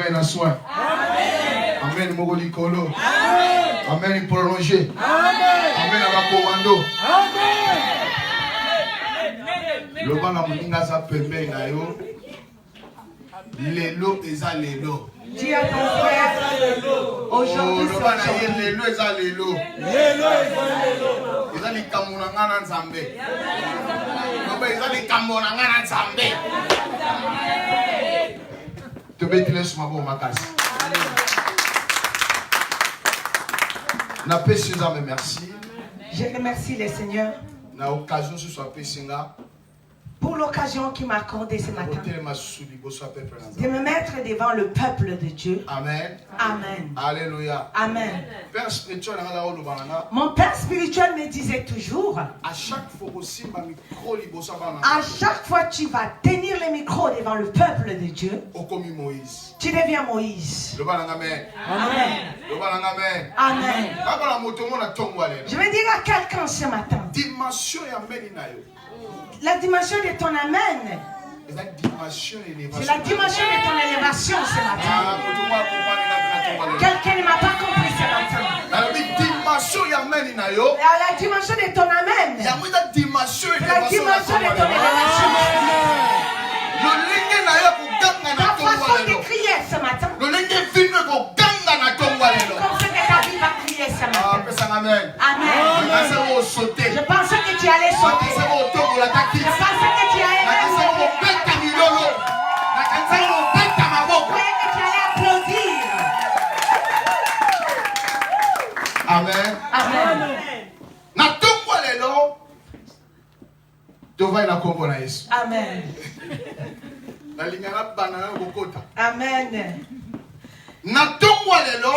Amen à soin. Amen Mogoli Kolo. Amen prolongé. Amen à la commando. Le ban la moninga sa pembe na yo. Lelo eza lelo. Dis à ton frère, aujourd'hui c'est aujourd'hui. Lelo eza lelo. Eza likambo na nga na Nzambe. Eza likambo na nga na Nzambe. Tobetile suma bo makasi. Na pesi Nzambe merci. Je remercie le Seigneur Na occasion ce soit pesinga. pour l'occasion qu'il m'a accordée ce matin De de me mettre devant le peuple de Dieu. Amen. Amen. Alléluia. Amen. Père spirituel, Mon père spirituel me disait toujours, à chaque fois tu vas tenir le micro devant le peuple de Dieu, tu deviens Moïse. Amen. Amen. Amen. Amen. Je vais dire à quelqu'un ce matin, la dimension de ton amen, c'est la dimension de ton élévation ce matin. Quelqu'un ne m'a pas compris ce matin. La dimension de ton amen, c'est la dimension de ton élévation. Ta façon de crier ce matin, comme ce que ta vie va crier ce matin. Amen. Je pensais que tu allais sauter. Je pensais que tu allais applaudir. Amen. Amen. Amen. Amen.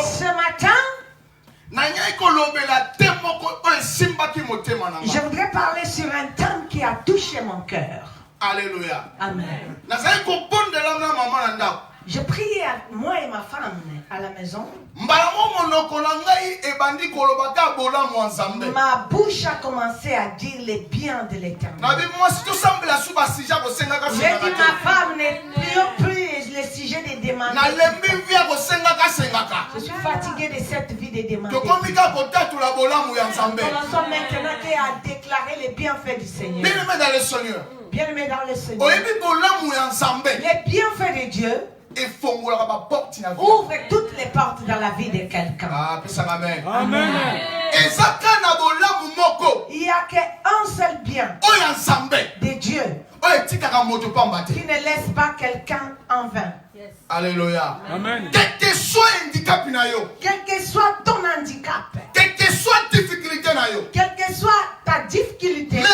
Ce matin, je voudrais parler sur un thème qui a touché mon cœur. Alléluia. Amen. Je priais à moi et ma femme à la maison. Ma bouche a commencé à dire les biens de l'Éternel. J'ai dit ma femme n'est plus le sujet de demander. Je suis fatigué de cette vie de demander. Commençons maintenant à déclarer les bienfaits du Seigneur. Bien-aimé dans le Seigneur. Les bienfaits de Dieu ouvre toutes les portes dans la vie de quelqu'un. Amen. Amen. Il n'y a qu'un seul bien de Dieu qui ne laisse pas quelqu'un en vain. Alléluia. Amen. Quel que soit handicap, quel que soit ton handicap, quelle que soit difficulté, quelle que soit ta difficulté, les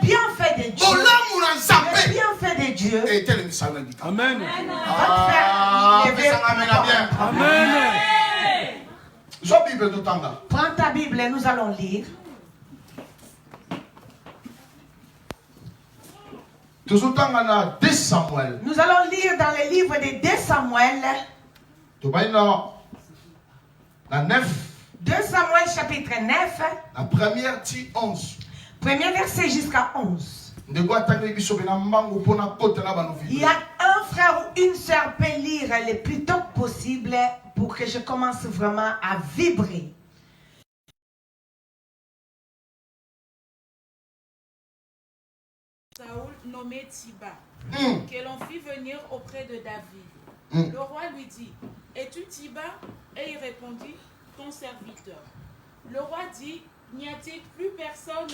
bienfaits de Dieu, les bienfaits de Dieu, Amen. Amen. Prends ta Bible et nous allons lire. Nous allons lire dans le livre de 2 Samuel. 2 Samuel chapitre 9. La première 11. Premier verset jusqu'à 11. Il y a un frère ou une sœur peut lire le plus tôt possible pour que je commence vraiment à vibrer. Saoul nommé Tiba, que l'on fit venir auprès de David. Le roi lui dit, es-tu Tiba? Et il répondit, ton serviteur. Le roi dit, n'y a-t-il plus personne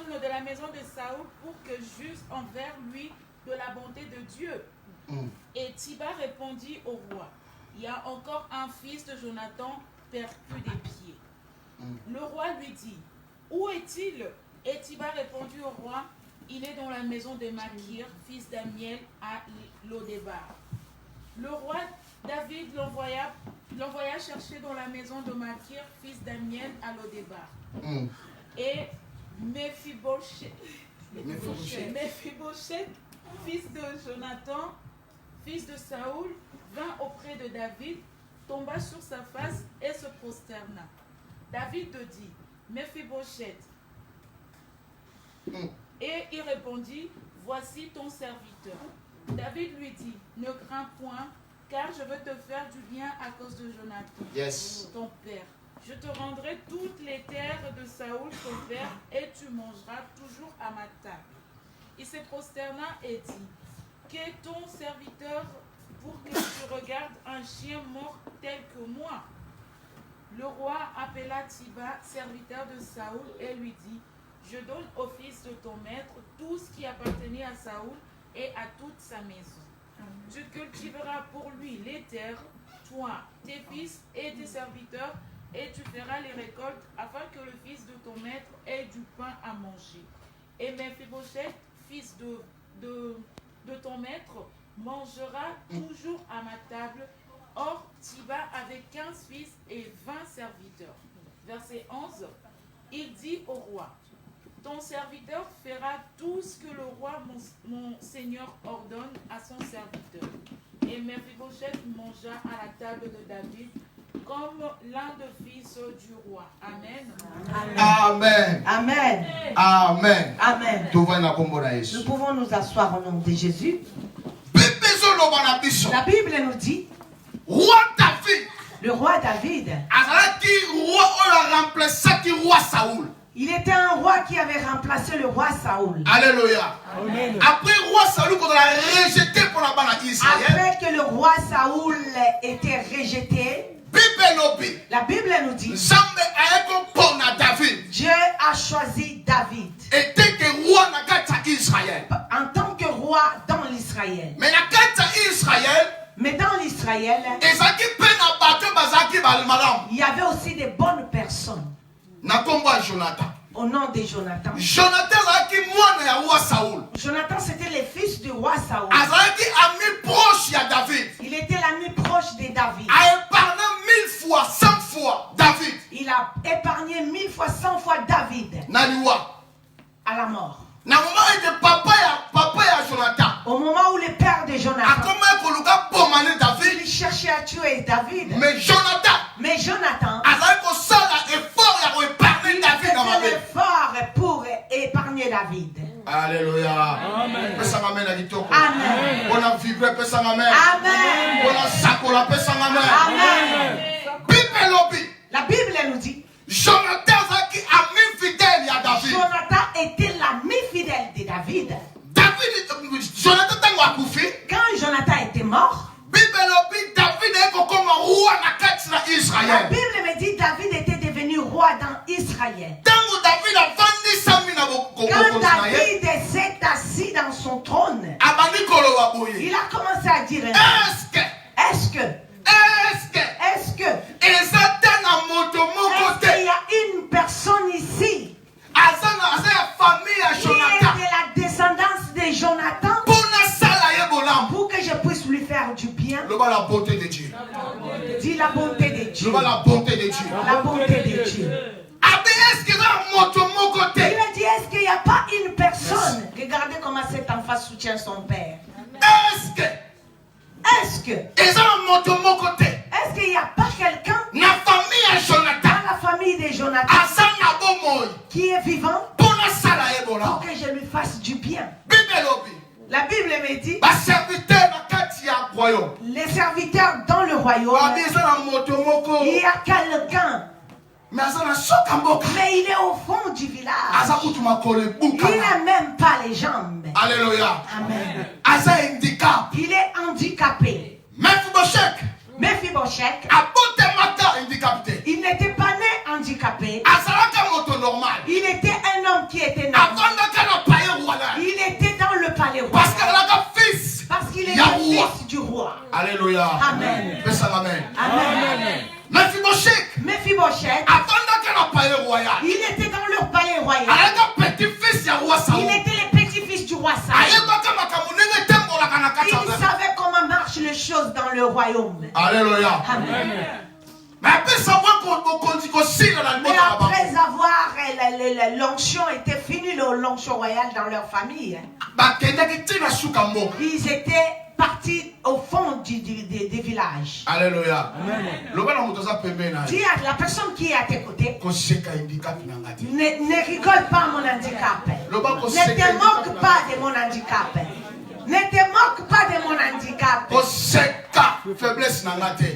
de la maison de Saoul pour que j'eusse envers lui de la bonté de Dieu? Et Tiba répondit au roi, il y a encore un fils de Jonathan percu des pieds. Le roi lui dit, où est-il? Et Tiba répondit au roi, il est dans la maison de Makir, fils d'Amiel, à Lodébar. Le roi David l'envoya chercher dans la maison de Makir, fils d'Amiel, à Lodébar. Et Mephibosheth, fils de Jonathan, fils de Saoul, vint auprès de David, tomba sur sa face et se prosterna. David dit, Mephibosheth. Et il répondit, voici ton serviteur. David lui dit, ne crains point, car je veux te faire du bien à cause de Jonathan, ton père. Je te rendrai toutes les terres de Saoul, ton père, et tu mangeras toujours à ma table. Il se prosterna et dit, qu'est ton serviteur pour que tu regardes un chien mort tel que moi? Le roi appela Tiba, serviteur de Saoul, et lui dit, je donne au fils de ton maître tout ce qui appartenait à Saoul et à toute sa maison. Tu cultiveras pour lui les terres, toi, tes fils et tes serviteurs, et tu feras les récoltes afin que le fils de ton maître ait du pain à manger. Et Mephibosheth, fils de ton maître, mangera toujours à ma table. Or, Tiba avait 15 fils et 20 serviteurs. Verset 11, il dit au roi, ton serviteur fera tout ce que le roi, mon seigneur, ordonne à son serviteur. Et Mephibosheth mangea à la table de David comme l'un des fils du roi. Amen. Amen. Amen. Amen. Amen. Nous pouvons nous asseoir au nom de Jésus. La Bible nous dit, Roi David, le roi David, il était un roi qui avait remplacé le roi Saoul. Alléluia. Amen. Après roi Saoul, qu'on a rejeté pour la banane Israël. Après que le roi Saoul était rejeté, la Bible nous dit, Dieu a choisi David en tant que roi dans l'Israël. Mais dans l'Israël, il y avait aussi des bonnes personnes. Au nom de Jonathan. Jonathan, c'était le fils du roi Saoul. Il était l'ami proche de David. Il a épargné 1000 fois, 100 fois David à la mort. Au moment où le père de Jonathan, il cherchait à tuer David. Mais Jonathan, il faisait l'effort pour épargner David. Alléluia. Amen. Amen. La Bible nous dit, Jonathan était l'ami fidèle de David. Quand Jonathan était mort, la Bible me dit David était devenu roi dans Israël. Quand David s'est assis dans son trône, il a commencé à dire, est-ce que il y a une personne ici qui est de la descendance de Jonathan pour que je puisse lui faire du bien? La bonté de Dieu. Dis la bonté de Dieu. La bonté de Dieu. La bonté de Dieu. Il a dit, est-ce qu'il n'y a pas une personne? Regardez comment cet enfant soutient son père. Est-ce qu'il n'y a pas quelqu'un dans la famille de Jonathan qui est vivant pour que je lui fasse du bien? La Bible me dit, les serviteurs dans le royaume, il y a quelqu'un, mais il est au fond du village. Il n'a même pas les jambes. Alléluia. Amen. Handicap. Il est handicapé. Mephibosheth, il n'était pas né handicapé. Il était un homme qui était normal. Il était dans le palais royal. Parce qu'il est le fils du roi. Alléluia. Amen. Amen. Mephibosheth, il était dans le palais royal. Il était le petit-fils du roi Saül. Il savait comment marchent les choses dans le royaume. Alléluia. Amen. Mais après avoir l'onction était fini, l'onction royale dans leur famille, ils étaient partis au fond des villages. Alléluia. Dis à la personne qui est à tes côtés, ne rigole pas mon handicap. Ne te moque pas de mon handicap. Ne te moque pas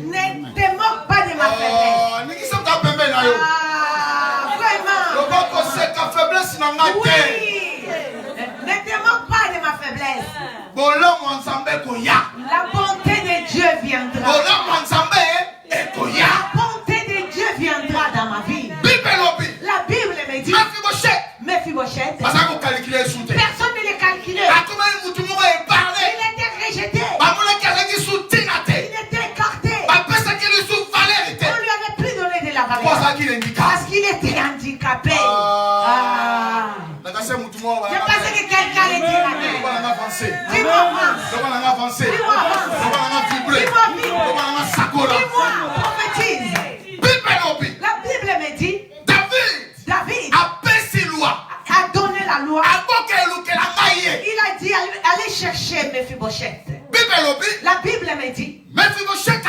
Ne te moque pas de ma faiblesse. Vraiment. Oui. Ne te moque pas de ma faiblesse. La bonté de Dieu viendra. La bonté de Dieu viendra dans ma vie. La Bible me dit, Mephibosheth, personne ne les calculait. Il était rejeté. Il était écarté. On lui avait plus donné de la valeur. Parce qu'il était handicapé. Je pensais que quelqu'un allait dire amen. Dis-moi avance. Dis-moi avance. Dis-moi prophétise. La Bible me dit, David a donné la loi. Il a dit, allez chercher Mephibosheth. La Bible me dit, Mephibosheth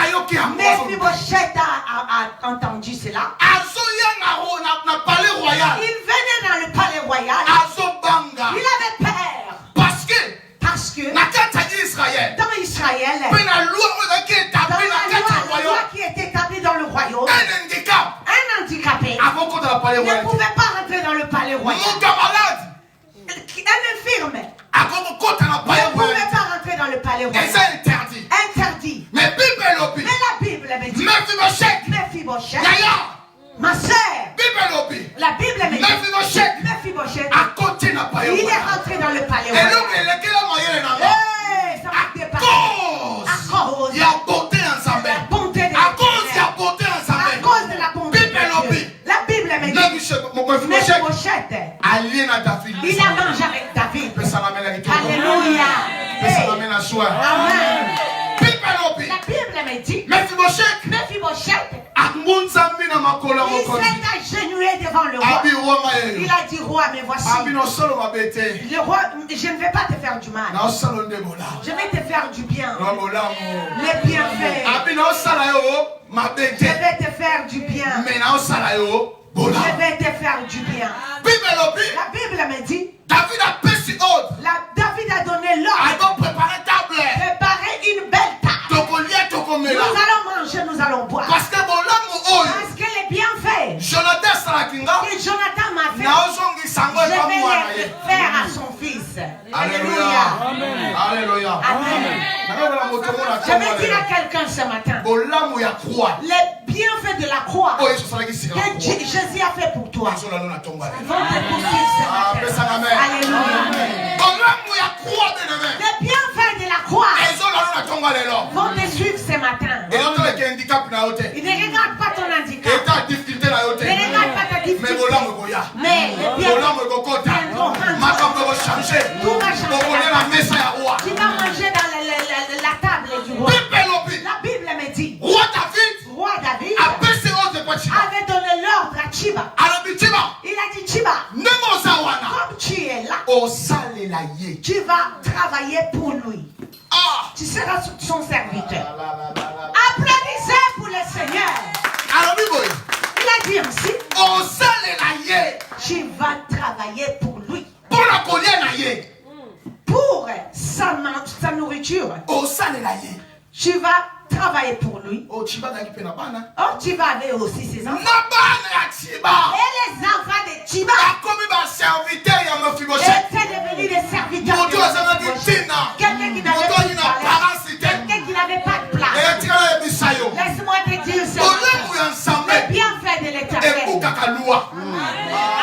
a entendu cela. Il venait dans le palais royal. Il avait peur. Parce que dans Israël, dans la loi qui était établie dans le royaume, un handicapé ne pouvait pas rentrer dans le palais royal. Un infirme ne pouvait pas rentrer dans le palais royal. Interdit. Mais la Bible me dit, Mephibosheth, ma sœur, la Bible me dit, Mephibosheth, il est rentré dans le palais royal. Ça m'a dépassé. À cause de la bonté de Dieu. La Bible me dit, Mephibosheth, il a mangé avec David. Alléluia. Amen. La Bible me dit, Mephibosheth, il s'est agenouillé devant le roi. Il a dit, roi, mais voici. Le roi, je ne vais pas te faire du mal. Je vais te faire du bien. Les bienfaits. Je vais te faire du bien. Je vais te faire du bien. La Bible me dit, David a donné l'ordre. Préparer une belle table. Nous allons manger, nous allons boire. Parce que les bienfaits que Jonathan m'a fait, je vais les faire à son fils. Alléluia. Amen. Je vais dire à quelqu'un ce matin, les bienfaits de la croix que Jésus a fait pour toi vont te poursuivre ce matin. Alléluia. Les bienfaits de la croix vont te suivre ce matin. Il ne regarde pas ton handicap. Ne regarde pas ta difficulté. Mais les bienfaits viendront changer. Tout va changer. Tu vas manger dans la table du roi. La Bible me dit, roi David avait donné l'ordre à Chiba. Il a dit, Chiba, comme tu es là, tu vas travailler pour lui. Tu seras son serviteur. Applaudissez pour le Seigneur. Il a dit ainsi, tu vas travailler pour lui. Pour sa nourriture. Tu vas travailler pour lui. Tu vas aller aussi ses enfants. Et les enfants de Chiba étaient devenus des serviteurs. Quelqu'un qui n'avait pas de place. Quelqu'un qui n'avait pas de place. Laisse-moi te dire ça. Le bienfait de l'Éternel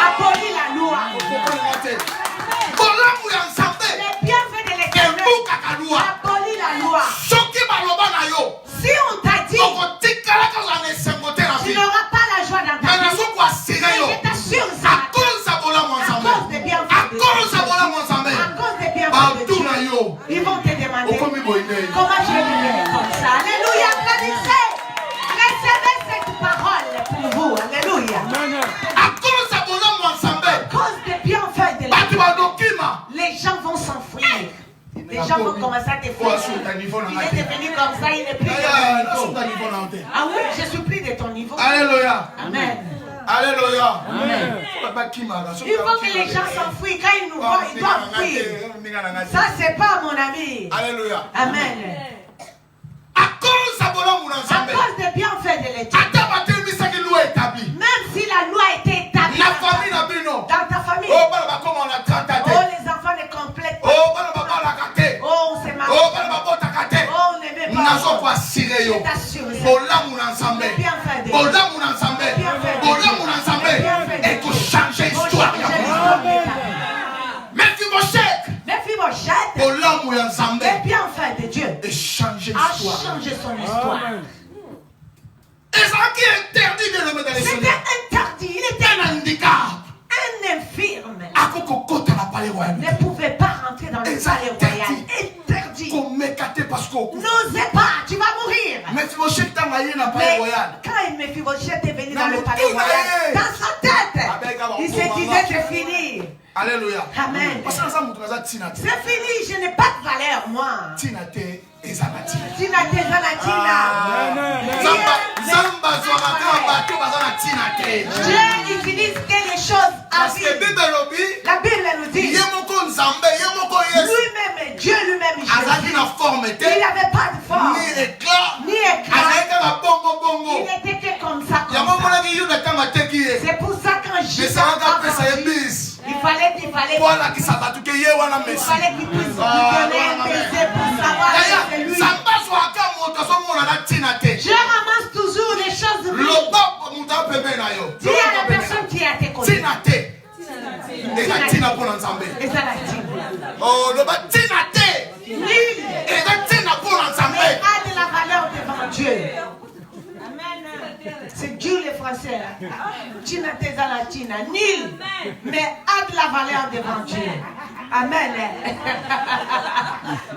abolit la loi. Le bienfait de l'Éternel abolit la loi. Si on t'a dit, tu n'auras pas la joie dans ta vie. Je t'assure ça. À cause des bienfaits de Dieu, ils vont te demander comment je vais vivre comme ça. Alléluia, applaudissez. Recevez cette parole pour vous. Alléluia. À cause des bienfaits de Dieu, les gens vont s'enfuir. Les gens vont commencer à te fuir. Il est devenu comme ça, il n'est plus de ton niveau. Ah oui, je suis plus de ton niveau. Alléluia. Amen. Alléluia. Amen. Il faut que les gens s'enfuient. Quand ils nous voient, ils doivent fuir. Ça, c'est pas mon ami. Alléluia. Amen. yo. Bolamu na Nzambe. Bolamu na Nzambe. Bolamu na Nzambe. Et que changer histoire. Mephibosheth, Bolamu ya Nzambe. les bienfaits de Dieu, Et changer a l'histoire. changé son histoire. Et ça qui est interdit de le mettre dans les C'était seigneurs. interdit, il était Un handicap. un infirme. À Kokokota la palais royal. Ne pouvait pas rentrer dans le palais royal. Interdit. Comme mécaté parce qu'on coupe. N'osez pas, tu vas mourir. Mephibosheth t'a maillé dans le palais Mais royal. quand Mephibosheth est venu dans le Dans palais tout royal, est. dans sa tête, il se disait c'est fini. Alléluia. Amen. Parce que ça nous a Tina. C'est fini, je n'ai pas de valeur, moi. Tina te et Zanati. Tina déjà la Tina. Zamba Zoraka Bato Bazana Tina te. Dieu utilise quelque chose à Parce que vivre. Bible lobby. La Bible nous dit, Yemoko Nzambe, Yemoko Yesu. lui-même, Dieu lui-même, Azaki Jésus, na forme il te. n'avait pas de forme, Ni éclat. ni éclat. Azaki na bongo bongo. Il n'était que comme ça, comme Yamoko ça. na ki yuda kama teki ye. C'est pour ça quand Mais Jésus ça a va pesa ye grandi, bis. il fallait qu'il Voilà qui s'abattu que ye wana puisse Messi. lui donner un baiser pour savoir que c'est lui. Zamba Zoraka moto so mona na Tina te. Je ramasse toujours les choses de lui. Loba muta pembe na yo. Dis à la personne qui a été connue. Tina te. Eza Tina pona Nzambe. Et ça la dit. Oh, loba Tina te. Nul Eza Tina pona Nzambe. a de la valeur devant Dieu. C'est dur les Français. Tina teza la Tina. Nul, mais a de la valeur devant Dieu. Amen.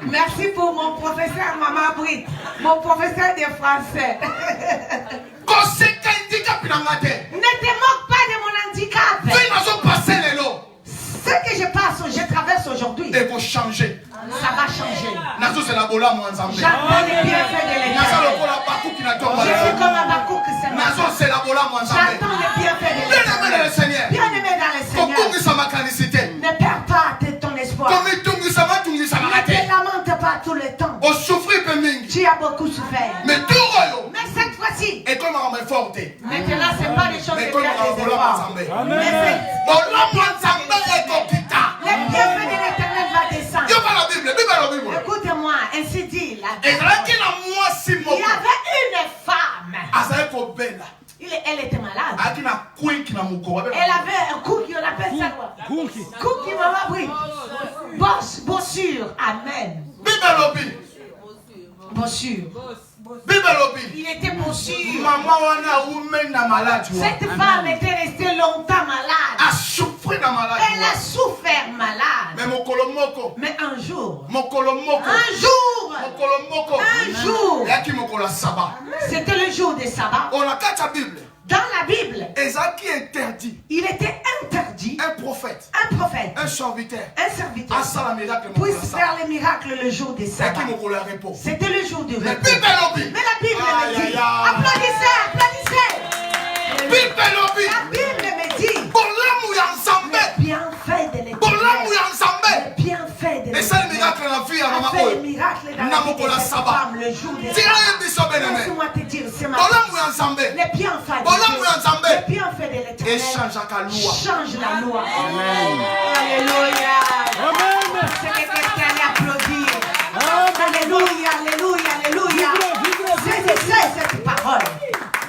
Merci pour mon professeur Maman Britt, mon professeur de français. Koseka handicap na ngate. Ne te moque pas de mon handicap. Fais nazo passer les lots. Ce que je passe, je traverse aujourd'hui, Et pour changer. ça va changer. Nazo c'est la bola moi Nzambe. J'attends les bienfaits de Nazo l'Éternel. lokola baku qui na tomba. Je suis comme un Bakouk ce Nazo matin. c'est la bola moi Nzambe. J'attends les bienfaits de Bien aimé dans le l'Éternel. Seigneur. Bien-aimé dans le Seigneur, Kokungi sa makanicité. ne perds pas ton espoir. Comme tungi sa matungi sa Ne makate. te lamente pas tout le temps. O souffrir pe mingi. Tu as beaucoup souffert. Mais tout royo. Mais cette fois-ci, Et comme on est forte. maintenant, ce n'est pas des choses Mais de comme faire on des a bola moi efforts. Nzambe. Mais Bola moi Nzambe et kokita. les bienfaits de l'Éternel va descendre. Yo pas la Bible, Bible la Bible. Écoute-moi, ainsi dit la Et Bible. là qui na moi si Il y moko. avait une femme. Azali ko bela. Elle était malade. Aki na kwink na moko. Elle avait un cookie, on appelle ça quoi? Cookie, maman, oui. Bossure. Amen. Bible lobby. Bossure. Bible lobby. Il était bossure. Maman wana women na malade. Cette femme était restée longtemps malade. A souffrir na malade. Elle a souffert malade. Mais mokolo moko. Mais un jour, Mokolo moko. Mokolo moko. un jour, Yaki mokolo sabbat. c'était le jour des sabbats. On a quatre Bible. Dans la Bible, Ezaki interdit. il était interdit, Un prophète. un prophète, Un serviteur. un serviteur, A sala miracle puisse mokolo faire les miracles le jour des sabbats. Yaki mokolo repos. C'était le jour du Mais repos. Bible lobby. Mais la Bible me Aïe, dit, aïe, aïe. applaudissez, applaudissez. Bible lobby. La Bible me dit, Bolamu ya Nzambe. bienfait de Bolamu l'Éternel, ya Nzambe. bienfait de Et ça le l'Éternel, miracle na vie ya a mama fait le oyo. miracle dans Na la vie mokolo de cette sabbat. femme le jour des Tira sabbats. ye biso beneme. Laisse-moi te dire ce matin, Bolamu ya Nzambe. les bienfaits Bolamu ya de Dieu, Nzambe. les bienfaits de l'Éternel Echangeaka loi. change la loi. Alléluia. C'est que quelqu'un l'applaudit. Alléluia, alléluia, alléluia. Saisissez cette parole.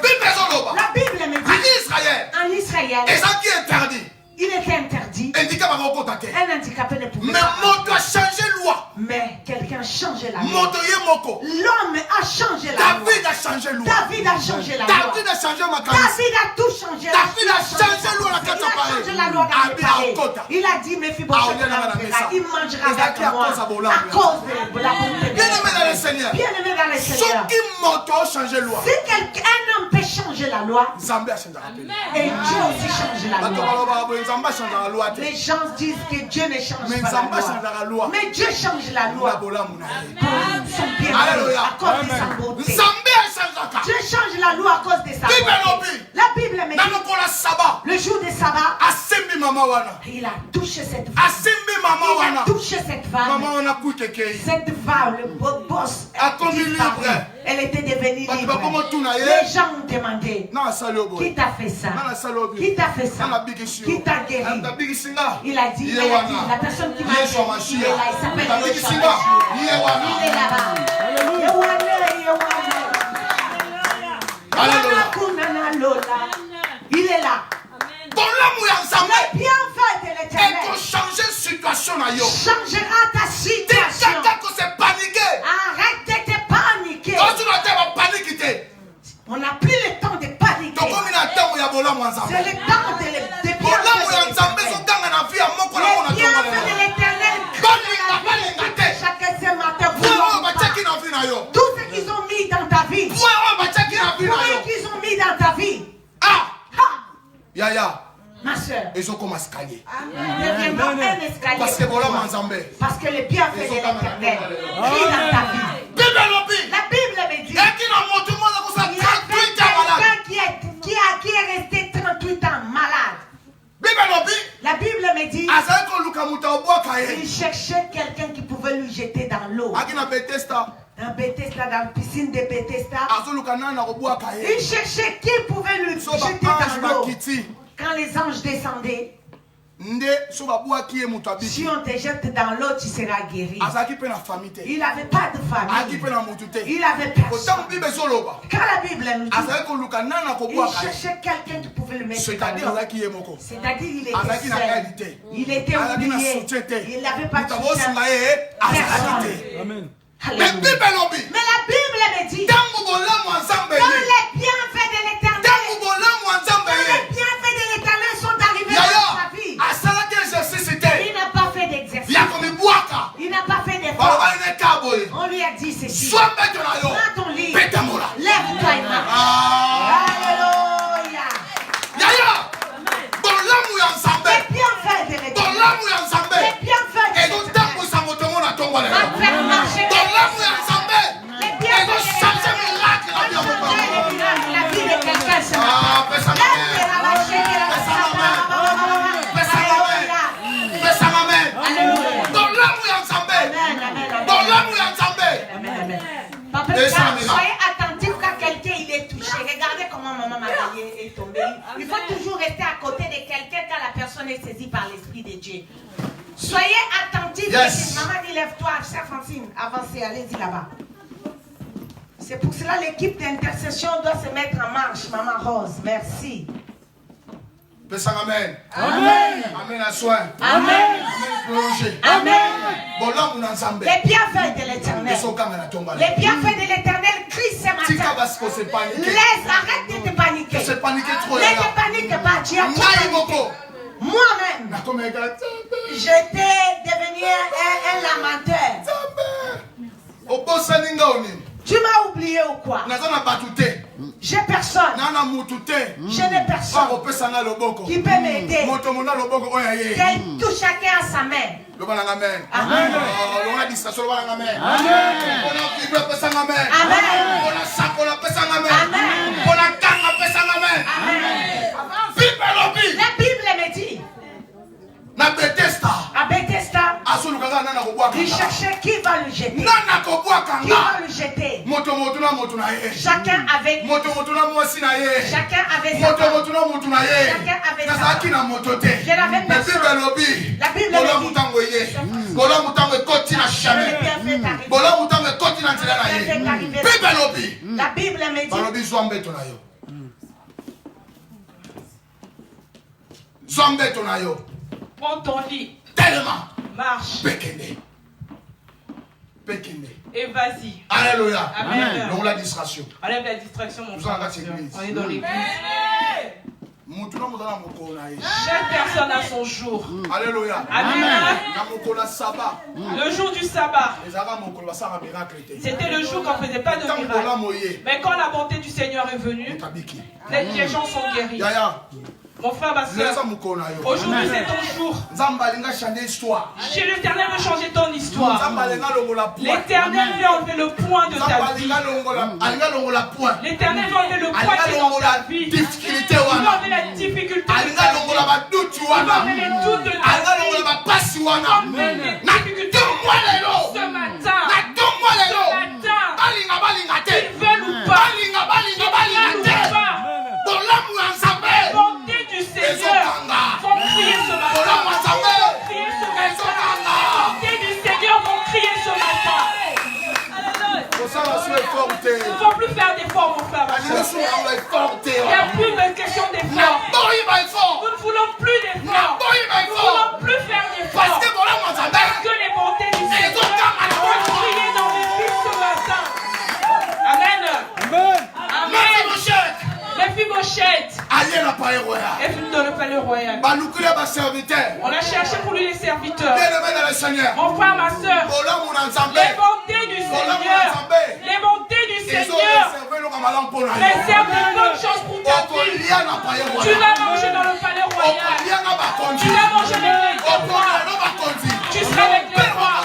Bible ezoloba. La Bible me En dit, Israël. en Israël, Ezaki interdit. il était interdit. Handicap bakokota te. Un handicapé ne pouvait Mais pas. moto a changé loi. Mais quelqu'un changeait la loi. Moto ye moko. L'homme a changé la loi. David a changé loi. David a changé la loi. David a changé makanisi. David a tout changé. David a changé la loi dans Il a le palais. changé la loi dans le Abi palais. akota. Il a dit, Mephibosheth Ah, on est là, madame, ça. il mangera Et ça qui avec a moi cause à Bola, à cause de la bonté de Bien aimé dans le Dieu. Seigneur. Bien-aimé dans le Seigneur. Soki moto a changé loi. Si un homme peut changer la loi, Nzambe a changé la loi. et Dieu aussi change la Bato loi. baloba boye Nzambe a changé la loi te. Les gens disent que Dieu ne change Mais pas Nzambe a la changé loi. la loi. Mais Dieu change la La loi bolamu na ye. pour son bien Alléluia. à cause de sa beauté. Nzambe a changé ka. Dieu change la loi à cause de sa Bible beauté. lobi. La Bible me Na dit, lokola sabbat. le jour des sabbats, Asembi mama wana. il a touché cette femme. Asembi mama Il a wana. touché cette femme. Mama wana kuikekei. Cette femme, le boss, A connu disparu. libre. Elle était devenue Bato libre. bakomo tuna ye. Les gens ont demandé, Na asali qui oboye. t'a fait ça? Na asali oboye. Qui t'a fait ça? Na bigisi yo. Qui t'a guéri? Na bigisi nga. Il a dit, Ye elle a dit, wana. la personne qui m'a Yeshua guéri, Mashiach. il est là, il s'appelle Na Yeshua bigisi nga. Mashiach. Ye wana. Il est là-bas. Yewana, Yewana. Il est là. Les bienfaits de l'Éternel changera ta situation. Arrête de te paniquer. On n'a plus le temps de paniquer. C'est le temps de bienfaits de l'Éternel. Chacun ce matin, tout ce qu'ils ont mis dans ta vie, tout ce qu'ils ont mis dans ta vie. Yaya. Ma soeur, deviendront un escalier. Parce que le bienfait de l'Éternel crie dans ta vie. La Bible me dit, il y a quelqu'un qui est resté 38 ans malade. La Bible me dit, il cherchait quelqu'un qui pouvait lui jeter dans l'eau. Dans Bethesda, dans la piscine de Bethesda. Il cherchait qui pouvait lui jeter dans l'eau. Quand les anges descendaient, si on te jette dans l'eau, tu seras guéri. Il n'avait pas de famille. Il avait personne. Quand la Bible nous dit, il cherchait quelqu'un qui pouvait le mettre dans l'eau. C'est-à-dire il était seul. Il était oublié. Il n'avait pas de soutien. Personne. Mais la Bible me dit, dans les bienfaits de l'Éternel, sont arrivés dans sa vie. Il n'a pas fait d'exercice. Il n'a pas fait d'effort. On lui a dit ceci. Prends ton lit. Lève-toi et marche. Alléluia. Les bienfaits de l'Éternel. Les bienfaits de l'Éternel. Va faire marcher. Les bienfaits de l'Éternel. La vie de quelqu'un ce matin. Soyez attentifs quand quelqu'un il est touché. Regardez comment maman Marie est tombée. Il faut toujours rester à côté de quelqu'un quand la personne est saisie par l'Esprit de Dieu. Soyez attentifs. Yes. Maman dit lève-toi, chère Francine, avancez, allez-y là-bas. C'est pour cela l'équipe d'intercession doit se mettre en marche. Maman Rose, merci. Amen. Amen. Amen à soi. Amen. Amen. Les bienfaits de l'Éternel. Les bienfaits de l'Éternel crient ce matin. Arrête de te paniquer. Ne te panique pas. Tu as moi-même, j'étais devenu un lamenteur. Tu m'as oublié ou quoi? J'ai personne. Je n'ai personne qui peut m'aider. Tout chacun a sa main. Amen. Amen. La Bible me dit, à Bethesda, il cherchait qui va le jeter. Qui va le jeter. Chacun avec chacun avait sa Je n'avais personne. La Bible me dit, la Bible me dit, prends ton lit. Tellement. Marche. Et vas-y. Alléluia. Amen. Donc la distraction. Enlève la distraction, mon frère. On est dans l'église. Chaque personne a son jour. Alléluia. Amen. Le jour du sabbat. C'était le jour qu'on ne faisait pas de miracle. Mais quand la bonté du Seigneur est venue, les gens sont guéris. Mon frère, ma soeur, aujourd'hui c'est ton jour. Chez l'Éternel veut changer ton histoire. L'Éternel veut enlever le point de ta vie. L'Éternel veut enlever le point qui est dans ta vie. Il veut enlever la difficulté de ta vie. Il veut enlever les doutes de ta vie. Enlever les difficultés ce matin. Qu'ils veulent ou pas. Bonté du Seigneur. Vont crier ce matin. Bonté du Seigneur vont crier ce matin. faut plus faire d'efforts, mon frère. Il n'y a plus de question d'efforts. Nous ne voulons plus d'efforts. Nous ne voulons plus faire d'efforts. Parce que les bontés du Seigneur vont crier dans les vies ce matin. Amen. Amen. Mephibosheth est venu dans le palais royal. On a cherché pour lui les serviteurs. Mon frère, ma soeur, les bontés du Seigneur, les bontés du Seigneur réservent de bonnes choses pour ta vie. Tu vas manger dans le palais royal. Tu vas manger avec les rois. Tu seras avec les rois.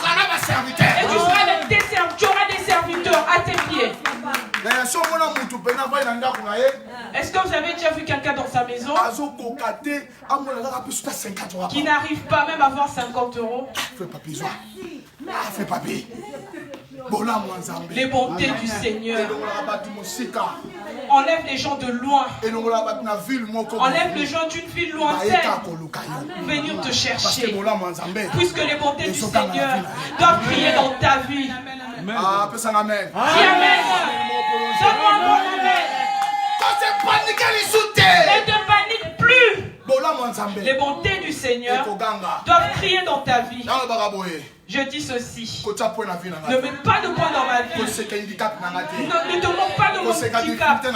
Et tu seras avec tes serviteurs. Tu auras des serviteurs à tes pieds. Est-ce que vous avez déjà vu quelqu'un dans sa maison qui n'arrive pas même à avoir 50 €? Les bontés du Seigneur enlèvent les gens de loin, enlèvent les gens d'une ville lointaine, venir te chercher, puisque les bontés du Seigneur doivent crier dans ta vie. Ah, amen. Amen. Donne-moi mon amen. Ne te panique plus. Les bontés du Seigneur doivent crier dans ta vie. Je dis ceci. Ne mets pas de poids dans ma vie. Ne te moque pas de mon handicap. Ne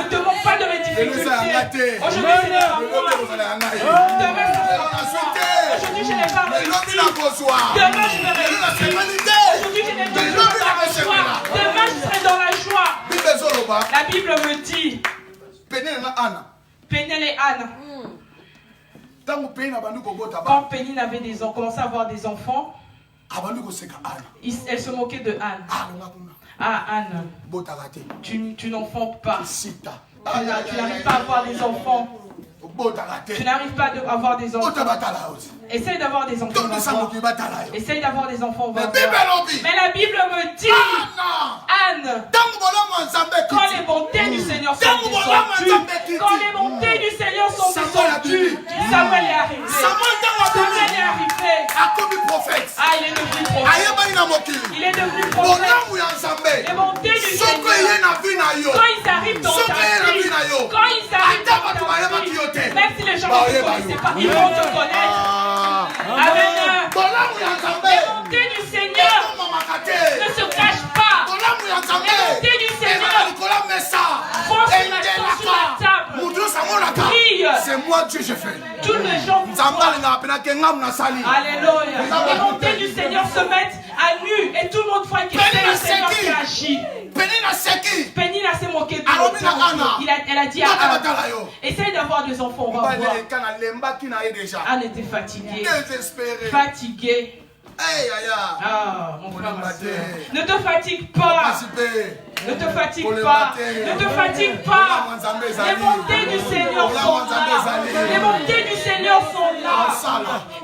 te moque pas de mes difficultés. Aujourd'hui, je n'ai pas moi. Demain, aujourd'hui, je n'ai pas réussi. Demain, je vais réussir. Aujourd'hui, je n'ai pas la joie. Demain, je serai dans la joie. La Bible me dit Pénel et Anne. Quand Pénine avait commençait à avoir des enfants, elle se moquait de Anne. Ah, Anne, tu n'enfantes pas. Tu n'arrives pas à avoir des enfants. Tu n'arrives pas à avoir des enfants. Essaye d'avoir des enfants. Essaye d'avoir des enfants. Mais la Bible me dit, Anne, quand les bontés du Seigneur sont descendues, quand les bontés du Seigneur sont descendues, Samuel est arrivé. Samuel est arrivé. Ah, il est devenu prophète. Il est devenu prophète. Les bontés du Seigneur, quand ils arrivent dans ta vie, quand ils arrivent dans ta vie, même si les gens ne te connaissaient pas, ils vont te connaître. Amen. Les bontés du Seigneur ne se cachent pas. Les bontés du Seigneur font sur la table. Prie. C'est moi Dieu, j'ai fait. Tous les gens. Alléluia. Les bontés du Seigneur se mettent à nu et tout le monde voit que c'est le Seigneur qui agit. Pénina s'est moquée de lui. Elle a dit à Anne, essaye d'avoir des enfants, on va voir. Anne était fatiguée. Fatiguée. Ah, mon frère, ma soeur. Ne te fatigue pas. Ne te fatigue pas. Ne te fatigue pas. Les bontés du Seigneur sont là. Les bontés du Seigneur sont là.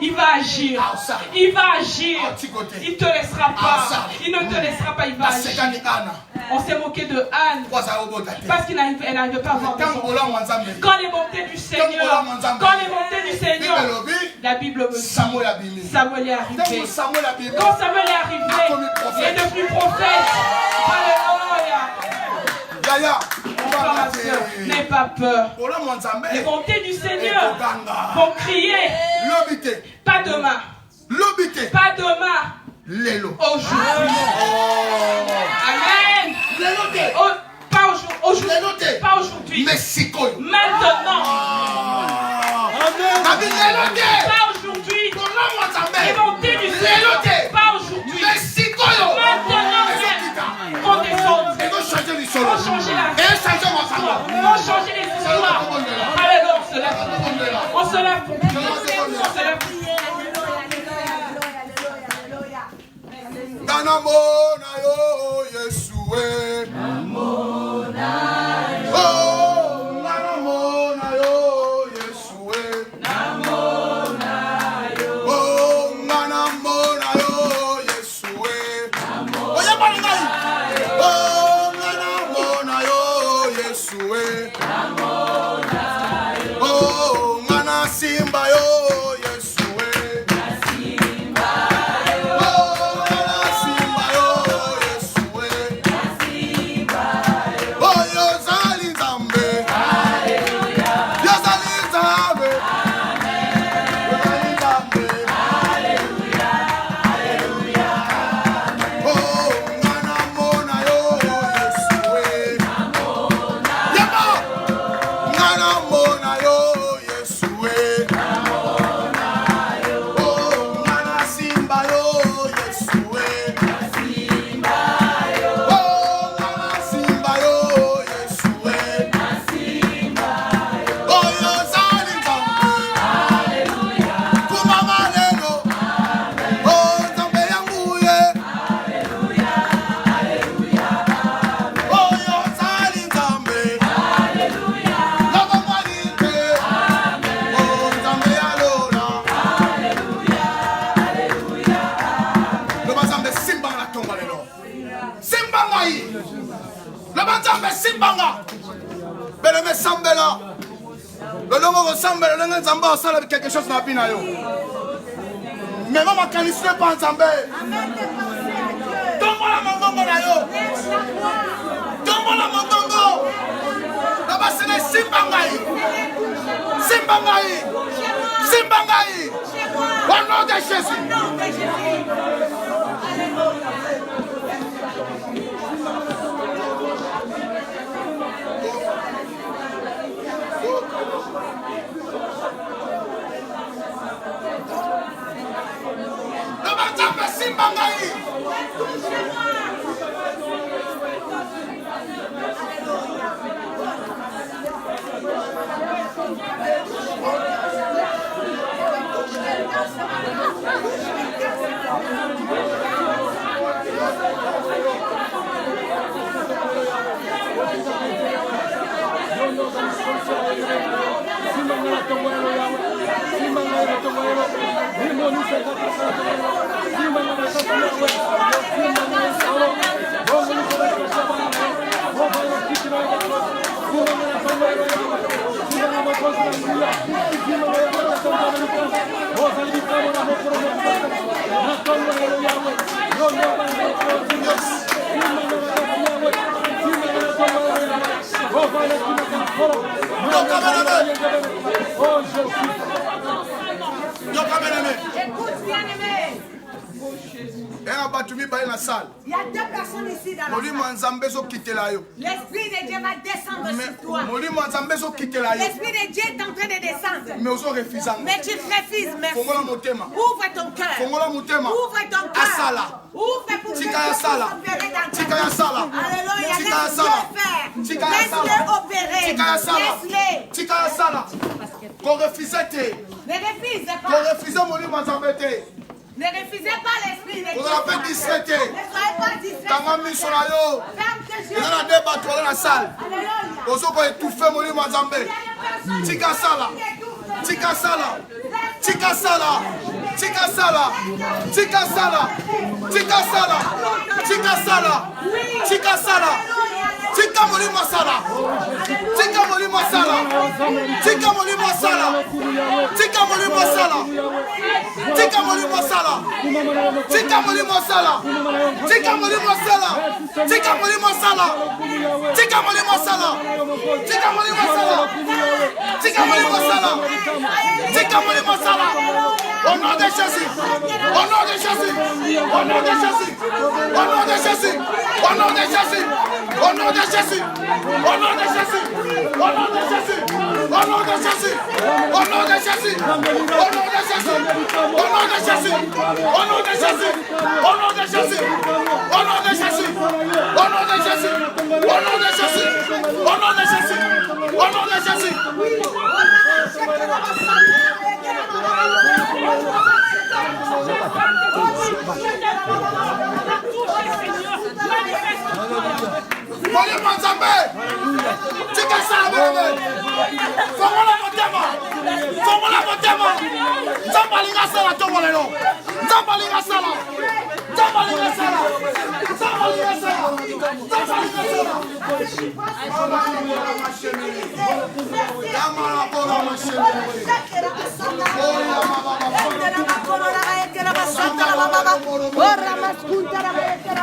Il va agir. Il va agir. Il ne te laissera pas. Il ne te laissera pas. Il va agir. On s'est moqué de Anne parce qu'elle n'arrivait pas à avoir des enfants. Quand les bontés du Seigneur, la Bible me dit, Samuel est arrivé. Quand Samuel est arrivé, il est devenu prophète. Alléluia. N'aie pas peur. Les bontés du Seigneur vont crier. Pas demain. Pas demain. Aujourd'hui. Amen. Pas aujourd'hui. Pas aujourd'hui. Maintenant. Pas aujourd'hui. Les bontés du Seigneur. Pas aujourd'hui. Maintenant. Vont descendre. Vont changer la vie. Vont changer les histoires. Alléluia. On se lève. On se lève. Namona yo Yeshua. Namona yo. Namona yo Yeshua. Namona yo. Oh, namona yo Yeshua. Oya bana. Oh, namona yo Yeshua. Namona yo. Oh, mana simba yo. Simbangaï. Le banzambe Simbanga. Bien-aimé Sambela. Le longo ressemble, le longo Zamba ressemble quelque chose n'a pas yo. Mais maman qualifié pas Zambé. Tombe la mongongo na yo. Tombe la mongongo. Là-bas c'est les Simbangaï. Simbangaï. Simbangaï. Au nom de Jésus. Simbangaï. Écoute, bien-aimé. Il y a deux personnes ici dans la salle. L'Esprit de Dieu va descendre sur toi. L'Esprit de Dieu est en train de descendre. Mais tu refuses. Merci. Ouvre ton cœur. Ouvre ton cœur. Ouvre pour que Dieu opérer dans ta vie. Alléluia. Laisse-le faire. Laisse-le opérer. Laisse-le. Ne refuse pas. Ne refusez pas l'Esprit de Dieu. Vous avez distrait. Ne soyez pas distrait. Ferme tes yeux. Il y a des bateaux dans la salle. Vous avez étouffé mon nom Zambé. Tika sala. Tika sala. Tika sala. Tika sala. Tika sala. Tika sala. Tika sala. Tika sala. Tika moli masala. Tika moli masala. Tika moli masala. Tika moli masala. Tika moli masala. Tika moli masala. Tika moli masala. Tika moli masala. Tika moli masala. Tika moli masala. Tika moli masala. Tika moli masala. Au nom de Jésus. Au nom de Jésus. Au nom de Jésus. Au nom de Jésus. Au nom de Jésus. Au nom de Jésus. Au nom de Jésus. Au nom de Jésus. Au nom de Jésus. Au nom de Jésus. Au nom de Jésus. Au nom de Jésus. Au nom de Jésus. Au nom de Jésus. Au nom de Jésus. Au nom de Jésus. Au nom de Jésus. Au nom de Jésus. Au nom de Jésus. Moli Manzambe, tika sabe, fongola motema, fongola motema, zambalinga sala tomolelo, zambalinga sala, zambalinga sala, zambalinga sala, zambalinga sala. Yamala bola machine.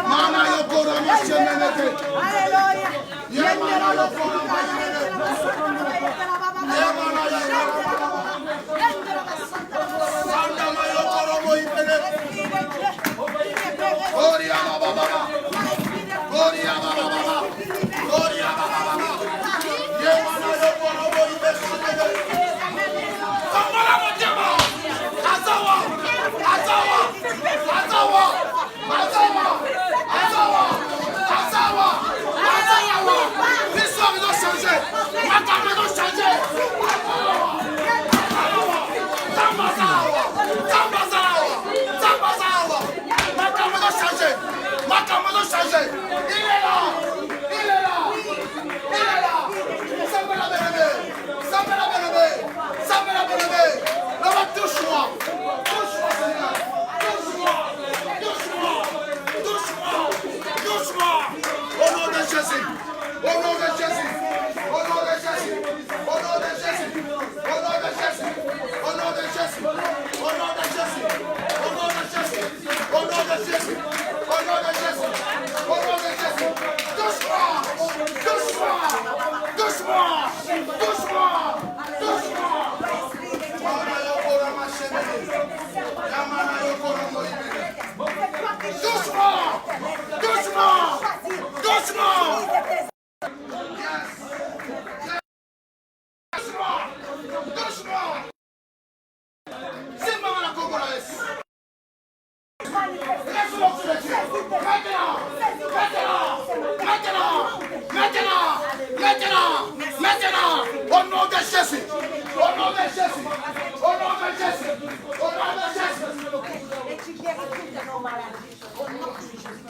Mama yokora machine. Alléluia. L'histoire ils ont changé.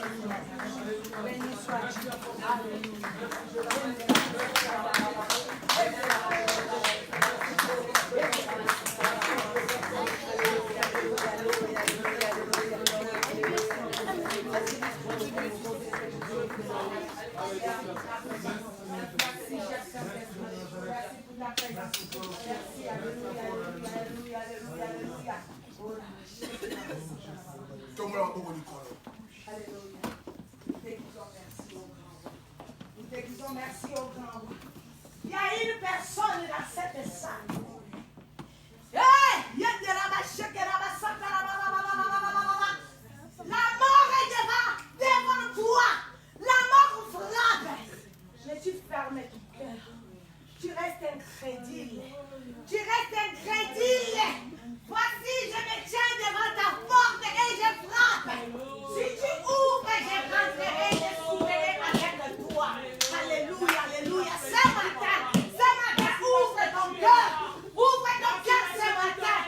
Béni soit Dieu. Alléluia. Merci au grand. Il y a une personne dans cette salle. La mort est devant toi. La mort frappe. Mais tu fermes ton cœur. Tu restes incrédule. Tu restes incrédule. Voici, je me tiens devant ta porte et je frappe. Si tu ouvres, je rentrerai et je soulerai avec toi. Alléluia, alléluia. Ce matin, ouvre ton cœur. Ouvre ton cœur ce matin.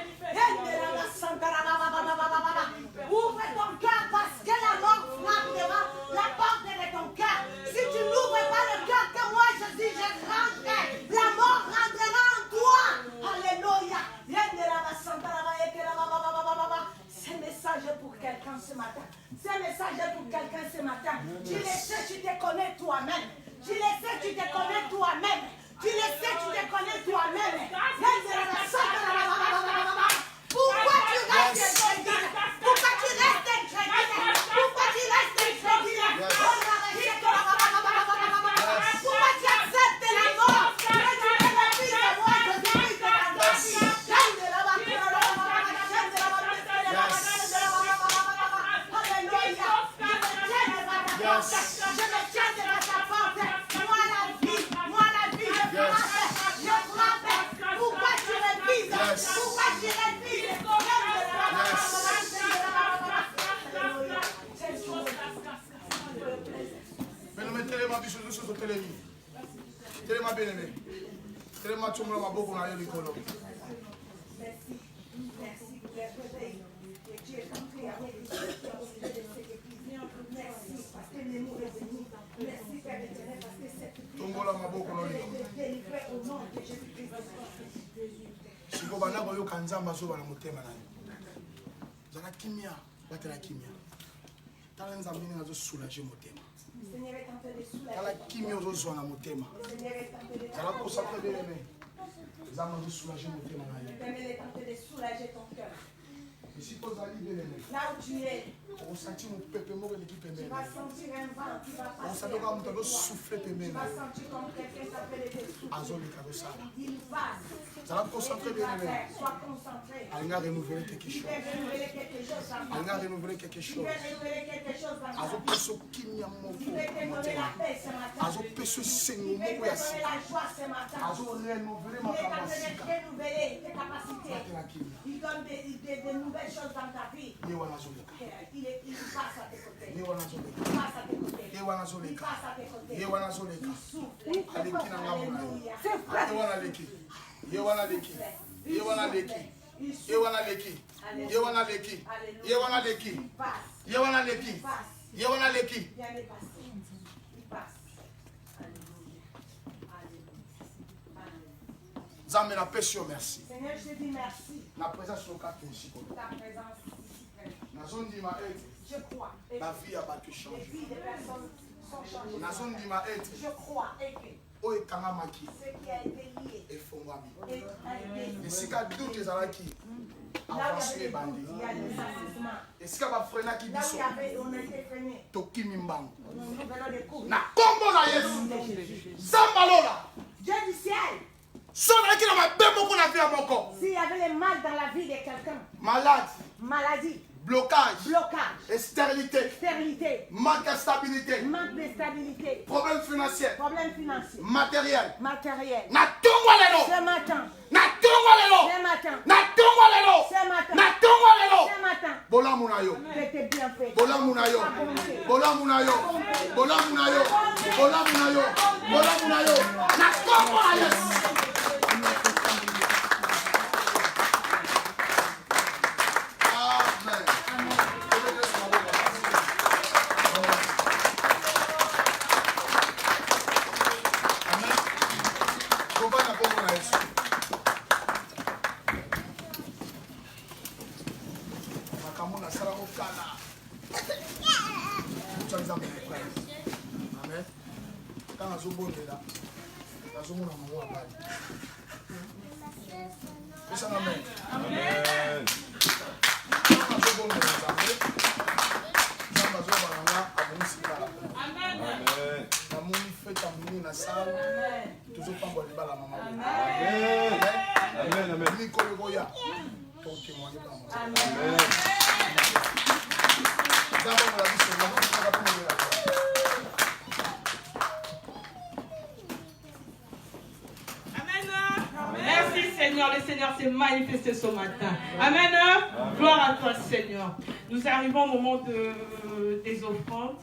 Ouvre ton cœur parce que la mort frappe devant la porte de ton cœur. Si tu n'ouvres pas le cœur que moi je dis, je rentrerai. La mort rentrera en toi. Alléluia. Ce message pour quelqu'un ce matin. Ce message pour quelqu'un ce matin. Tu le sais, tu te connais toi-même. Tu le sais, tu te connais toi-même. Tu le sais, tu te connais toi-même. Pourquoi tu restes incrédule? Pourquoi tu restes incrédule? Pourquoi tu restes incrédule? Pourquoi tu acceptes la mort? Tu es le fils de moi, je suis fils de ta je me tiens devant ta porte. Moi la vie, je frappe. Pourquoi tu refuses? Pourquoi tu refuses? Bien-aimé, tellement de choses sur télé. Tellement bien-aimé. Tellement tu me l'as beaucoup dans l'école. Merci pour le réveil. Que Dieu est entré avec les choses qui ont été décédées. Merci parce que les mots est venu. Merci Père éternel parce que cette vie est délivrée au nom de Jésus-Christ. Siko bana koyoka nzambe azoba na motema na yo. Zala kimia, batela kimia. Tala nzambe ndenge azosoulage motema. Seigneur est en train de soulager. Tala kimia ozozwa na motema. Seigneur est en train de Zala concentré bien aimé. Nzambe azosoulage motema na yo. Seigneur est en train de soulager ton cœur. Ici kozali bien aimé. Là où tu es, Osati mopepe moko eleki tu pembeni. vas sentir un vent qui va passer. Osati kaka moto azosouffle Tu pembeni. vas sentir comme quelqu'un s'appelle de souffle. Azoleka kosala. Il passe. Zala concentré bien aimé. Sois concentré. Alinga renouveler quelque Tu chose. veux renouveler quelque chose dans ta vie. Alinga renouveler quelque Tu chose. veux renouveler quelque chose dans ta vie. Azopesa kimia Tu moko veux te donner motema. la paix ce matin. Azopesa esengo Tu veux te moko ya donner sika. la joie ce matin. Azorenouveler Il est en makambo train ya sika. de renouveler tes capacités. Batela kimia. Il donne des nouvelles choses dans ta vie. Ye wana azoleka. Il passe à tes côtés. Ye wana azoleka. Il passe à tes côtés. Ye wana Il azoleka. passe à tes côtés. Ye wana azoleka. Il souffle. Aleki na ngambo na yo. Alléluia. Ye wana leki. Ye wana leki. Ye wana leki. Il Ye souffle. wana leki. Ye wana leki. Ye wana leki. Il passe. Ye wana leki. Il passe. Ye wana leki. Viens les passer. Il passe. Alléluia. Alléluia. Alléluia. Nzambe napesi yo merci. Seigneur, je te dis merci Na présence lokate sikoyo. pour ta présence ici près. Nazondima ete Je crois. Et bavie ya bato les echange. vies des personnes sont changées. Nazondima ete Je crois et que oyo ekangamaki ce qui a été lié efongwami. et a été Esika doute ezalaki là où avance il y avait des ebandi. doutes, il y a des assaisissements. Esika bafrenaki Là où biso on a été freiné, tokimi mbango. nous venons de courir. Na kombo na Yesu. Nzambe lola. Dieu du ciel, So nazalaki na mabe moko na vie ya moko. s'il y avait le mal dans la vie de quelqu'un, Malade, maladie, blocage, blocage, stérilité, stérilité, manque de stabilité, manque de stabilité, problème financier, problème financier, matériel. matériel. Natongwa lelo. Ce matin, Natongwa lelo. ce matin, Natongwa lelo. ce matin, Natongwa lelo. ce matin, Bolamu na yo. que tes bienfaits. Bolamu na yo. Bolamu na yo. Bolamu na yo. Bolamu na yo. Bolamu na yo. Natongwa na Yesu. Amen. Merci Seigneur, le Seigneur s'est manifesté ce matin. Amen. Gloire à toi Seigneur. Nous arrivons au moment des offrandes.